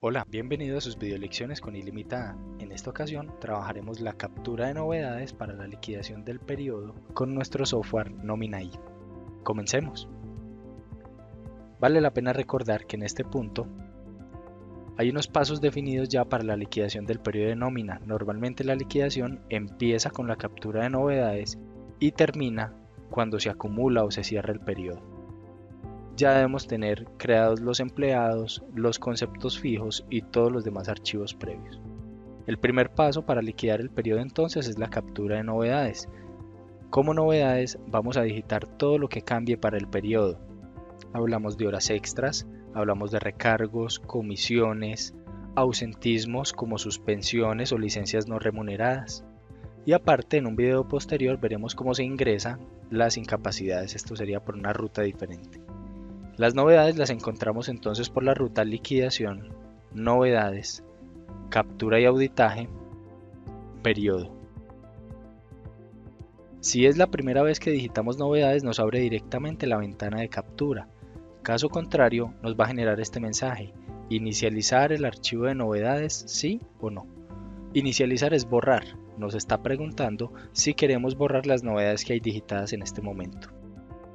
Hola, bienvenido a sus videolecciones con Ilimitada. En esta ocasión trabajaremos la captura de novedades para la liquidación del periodo con nuestro software Nominai. Comencemos. Vale la pena recordar que en este punto hay unos pasos definidos ya para la liquidación del periodo de nómina. Normalmente la liquidación empieza con la captura de novedades y termina cuando se acumula o se cierra el periodo. Ya debemos tener creados los empleados, los conceptos fijos y todos los demás archivos previos. El primer paso para liquidar el periodo entonces es la captura de novedades. Como novedades vamos a digitar todo lo que cambie para el periodo. Hablamos de horas extras, hablamos de recargos, comisiones, ausentismos como suspensiones o licencias no remuneradas. Y aparte en un video posterior veremos cómo se ingresan las incapacidades, esto sería por una ruta diferente. Las novedades las encontramos entonces por la ruta liquidación, novedades, captura y auditaje, periodo. Si es la primera vez que digitamos novedades nos abre directamente la ventana de captura. Caso contrario nos va a generar este mensaje, inicializar el archivo de novedades, sí o no. Inicializar es borrar, nos está preguntando si queremos borrar las novedades que hay digitadas en este momento.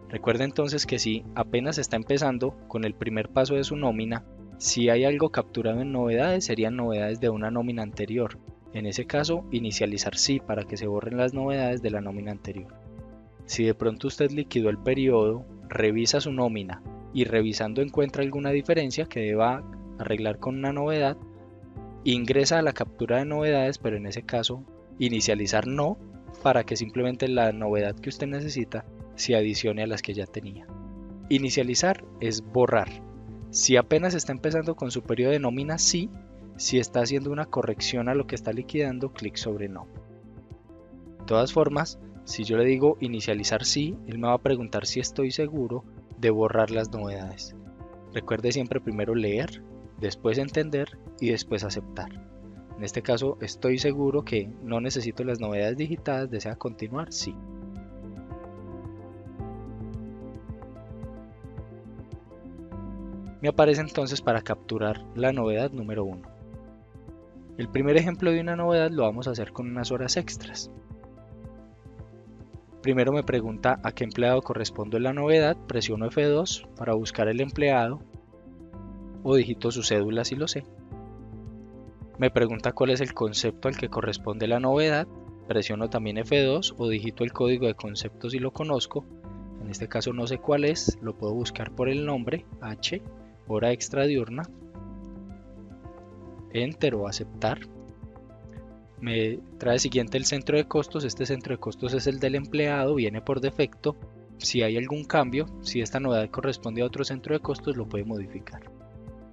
Recuerda entonces que si apenas está empezando con el primer paso de su nómina, si hay algo capturado en novedades serían novedades de una nómina anterior. En ese caso, inicializar sí para que se borren las novedades de la nómina anterior. Si de pronto usted liquidó el periodo, revisa su nómina y revisando encuentra alguna diferencia que deba arreglar con una novedad, ingresa a la captura de novedades, pero en ese caso, inicializar no para que simplemente la novedad que usted necesita se adicione a las que ya tenía. Inicializar es borrar. Si apenas está empezando con su periodo de nómina, sí. Si está haciendo una corrección a lo que está liquidando, clic sobre no. De todas formas, si yo le digo inicializar sí, él me va a preguntar si estoy seguro de borrar las novedades. Recuerde siempre primero leer, después entender y después aceptar. En este caso, estoy seguro que no necesito las novedades digitadas, desea continuar, sí. Me aparece entonces para capturar la novedad número 1. El primer ejemplo de una novedad lo vamos a hacer con unas horas extras. Primero me pregunta a qué empleado corresponde la novedad, presiono F2 para buscar el empleado o digito su cédula si lo sé. Me pregunta cuál es el concepto al que corresponde la novedad, presiono también F2 o digito el código de concepto si lo conozco. En este caso no sé cuál es, lo puedo buscar por el nombre, H, hora extra diurna, enter o aceptar. Me trae siguiente el centro de costos, este centro de costos es el del empleado, viene por defecto. Si hay algún cambio, si esta novedad corresponde a otro centro de costos, lo puede modificar.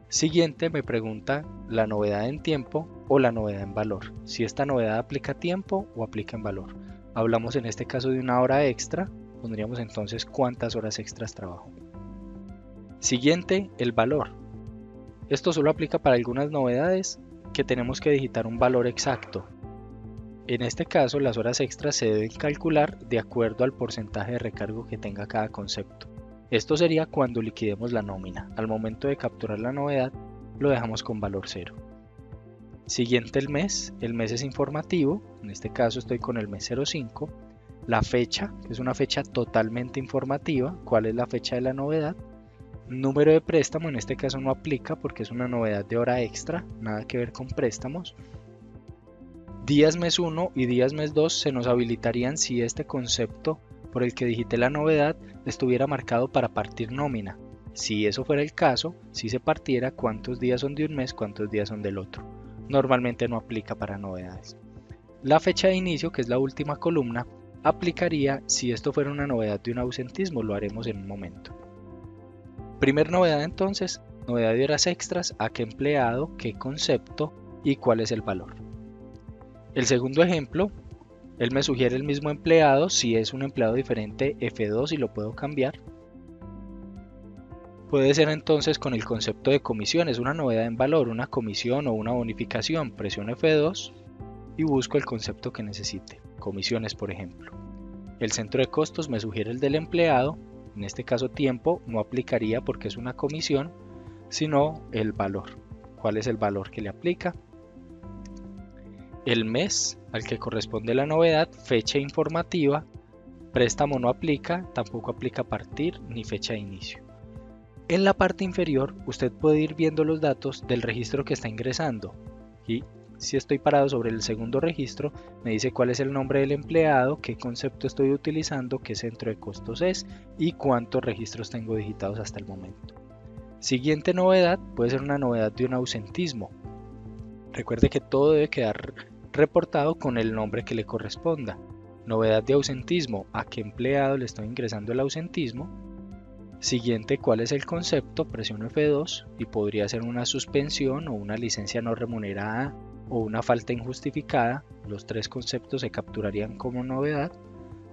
Siguiente me pregunta la novedad en tiempo o la novedad en valor, si esta novedad aplica a tiempo o aplica en valor. Hablamos en este caso de una hora extra, pondríamos entonces cuántas horas extras trabajo. Siguiente, el valor. Esto solo aplica para algunas novedades que tenemos que digitar un valor exacto. En este caso, las horas extras se deben calcular de acuerdo al porcentaje de recargo que tenga cada concepto. Esto sería cuando liquidemos la nómina. Al momento de capturar la novedad, lo dejamos con valor 0. Siguiente, el mes. El mes es informativo. En este caso estoy con el mes 05. La fecha, que es una fecha totalmente informativa. ¿Cuál es la fecha de la novedad? Número de préstamo, en este caso no aplica porque es una novedad de hora extra, nada que ver con préstamos. Días mes 1 y días mes 2 se nos habilitarían si este concepto por el que digité la novedad estuviera marcado para partir nómina. Si eso fuera el caso, si se partiera cuántos días son de un mes, cuántos días son del otro. Normalmente no aplica para novedades. La fecha de inicio, que es la última columna, aplicaría si esto fuera una novedad de un ausentismo, lo haremos en un momento. Primer novedad entonces, novedad de horas extras, a qué empleado, qué concepto y cuál es el valor. El segundo ejemplo, él me sugiere el mismo empleado, si es un empleado diferente F2 y lo puedo cambiar. Puede ser entonces con el concepto de comisión, es una novedad en valor, una comisión o una bonificación. Presiono F2 y busco el concepto que necesite. Comisiones, por ejemplo. El centro de costos me sugiere el del empleado, en este caso tiempo no aplicaría porque es una comisión, sino el valor. ¿Cuál es el valor que le aplica? El mes al que corresponde la novedad, fecha informativa, préstamo no aplica, tampoco aplica partir ni fecha de inicio. En la parte inferior usted puede ir viendo los datos del registro que está ingresando y si estoy parado sobre el segundo registro me dice cuál es el nombre del empleado, qué concepto estoy utilizando, qué centro de costos es y cuántos registros tengo digitados hasta el momento. Siguiente novedad puede ser una novedad de un ausentismo. Recuerde que todo debe quedar reportado con el nombre que le corresponda. Novedad de ausentismo, ¿a qué empleado le estoy ingresando el ausentismo? Siguiente, ¿cuál es el concepto? Presiono F2 y podría ser una suspensión o una licencia no remunerada o una falta injustificada. Los tres conceptos se capturarían como novedad,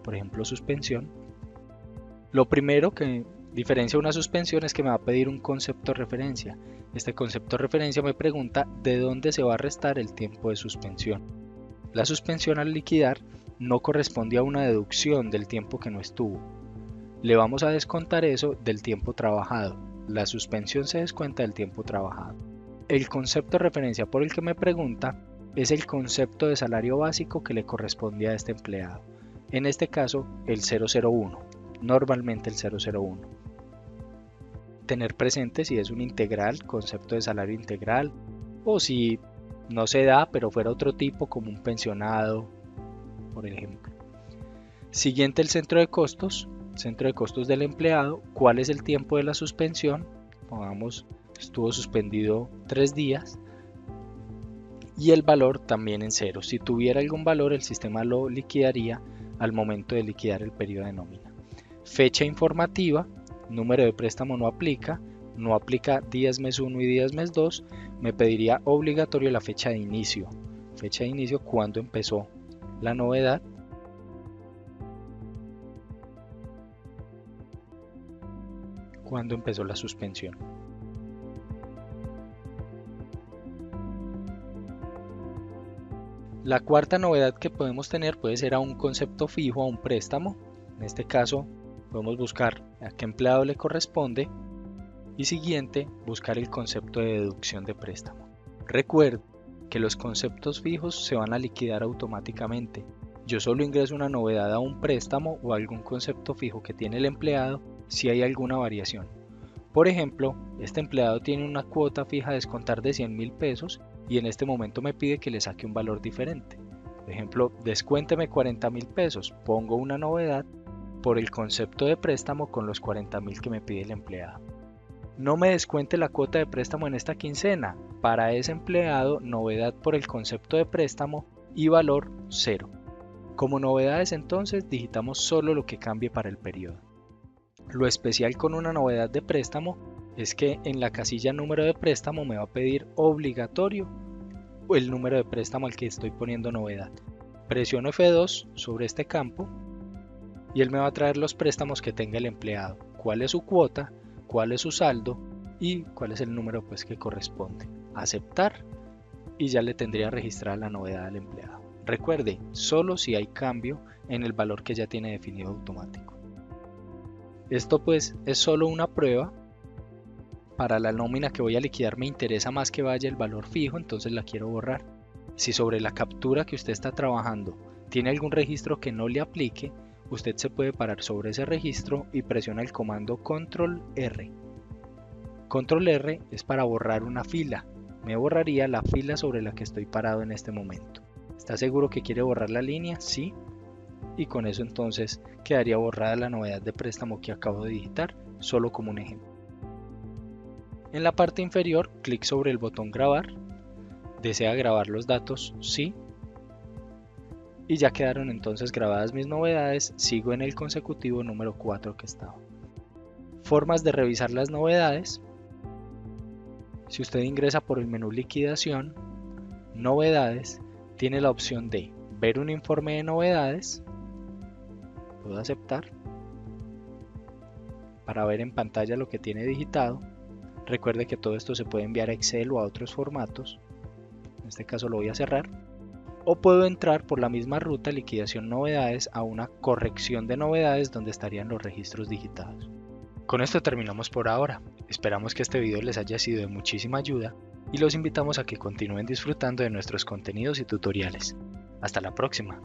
por ejemplo suspensión. Lo primero que diferencia una suspensión es que me va a pedir un concepto de referencia. Este concepto de referencia me pregunta de dónde se va a restar el tiempo de suspensión. La suspensión al liquidar no corresponde a una deducción del tiempo que no estuvo. Le vamos a descontar eso del tiempo trabajado. La suspensión se descuenta del tiempo trabajado. El concepto de referencia por el que me pregunta es el concepto de salario básico que le corresponde a este empleado. En este caso, el 001. Normalmente el 001. Tener presente si es un integral, concepto de salario integral, o si no se da, pero fuera otro tipo como un pensionado, por ejemplo. Siguiente, el centro de costos del empleado. ¿Cuál es el tiempo de la suspensión? Pongamos, estuvo suspendido 3 días. Y el valor también en cero. Si tuviera algún valor, el sistema lo liquidaría al momento de liquidar el periodo de nómina. Fecha informativa, número de préstamo no aplica días mes 1 y días mes 2, me pediría obligatorio la fecha de inicio. Fecha de inicio, cuando empezó la novedad. Cuando empezó la suspensión. La cuarta novedad que podemos tener puede ser a un concepto fijo, a un préstamo. En este caso podemos buscar a qué empleado le corresponde y siguiente, buscar el concepto de deducción de préstamo. Recuerde que los conceptos fijos se van a liquidar automáticamente. Yo solo ingreso una novedad a un préstamo o a algún concepto fijo que tiene el empleado si hay alguna variación. Por ejemplo, este empleado tiene una cuota fija a descontar de 100.000 pesos y en este momento me pide que le saque un valor diferente. Por ejemplo, descuénteme 40.000 pesos, pongo una novedad por el concepto de préstamo con los 40.000 que me pide el empleado. No me descuente la cuota de préstamo en esta quincena. Para ese empleado, novedad por el concepto de préstamo y valor 0. Como novedades entonces digitamos solo lo que cambie para el periodo. Lo especial con una novedad de préstamo es que en la casilla número de préstamo me va a pedir obligatorio el número de préstamo al que estoy poniendo novedad. Presiono F2 sobre este campo y él me va a traer los préstamos que tenga el empleado, cuál es su cuota, cuál es su saldo y cuál es el número que corresponde. Aceptar y ya le tendría registrada la novedad al empleado. Recuerde, solo si hay cambio en el valor que ya tiene definido automático. Esto es solo una prueba. Para la nómina que voy a liquidar me interesa más que vaya el valor fijo, entonces la quiero borrar. Si sobre la captura que usted está trabajando tiene algún registro que no le aplique, usted se puede parar sobre ese registro y presiona el comando Control R. Control R es para borrar una fila. Me borraría la fila sobre la que estoy parado en este momento. ¿Está seguro que quiere borrar la línea? Sí. Y con eso entonces quedaría borrada la novedad de préstamo que acabo de digitar, solo como un ejemplo. En la parte inferior, clic sobre el botón grabar. ¿Desea grabar los datos? Sí. Y ya quedaron entonces grabadas mis novedades. Sigo en el consecutivo número 4 que estaba. Formas de revisar las novedades. Si usted ingresa por el menú liquidación, novedades, tiene la opción de ver un informe de novedades. Puedo aceptar. para ver en pantalla lo que tiene digitado. Recuerde que todo esto se puede enviar a Excel o a otros formatos. En este caso lo voy a cerrar. O puedo entrar por la misma ruta liquidación novedades a una corrección de novedades donde estarían los registros digitados. Con esto terminamos por ahora. Esperamos que este video les haya sido de muchísima ayuda y los invitamos a que continúen disfrutando de nuestros contenidos y tutoriales. Hasta la próxima.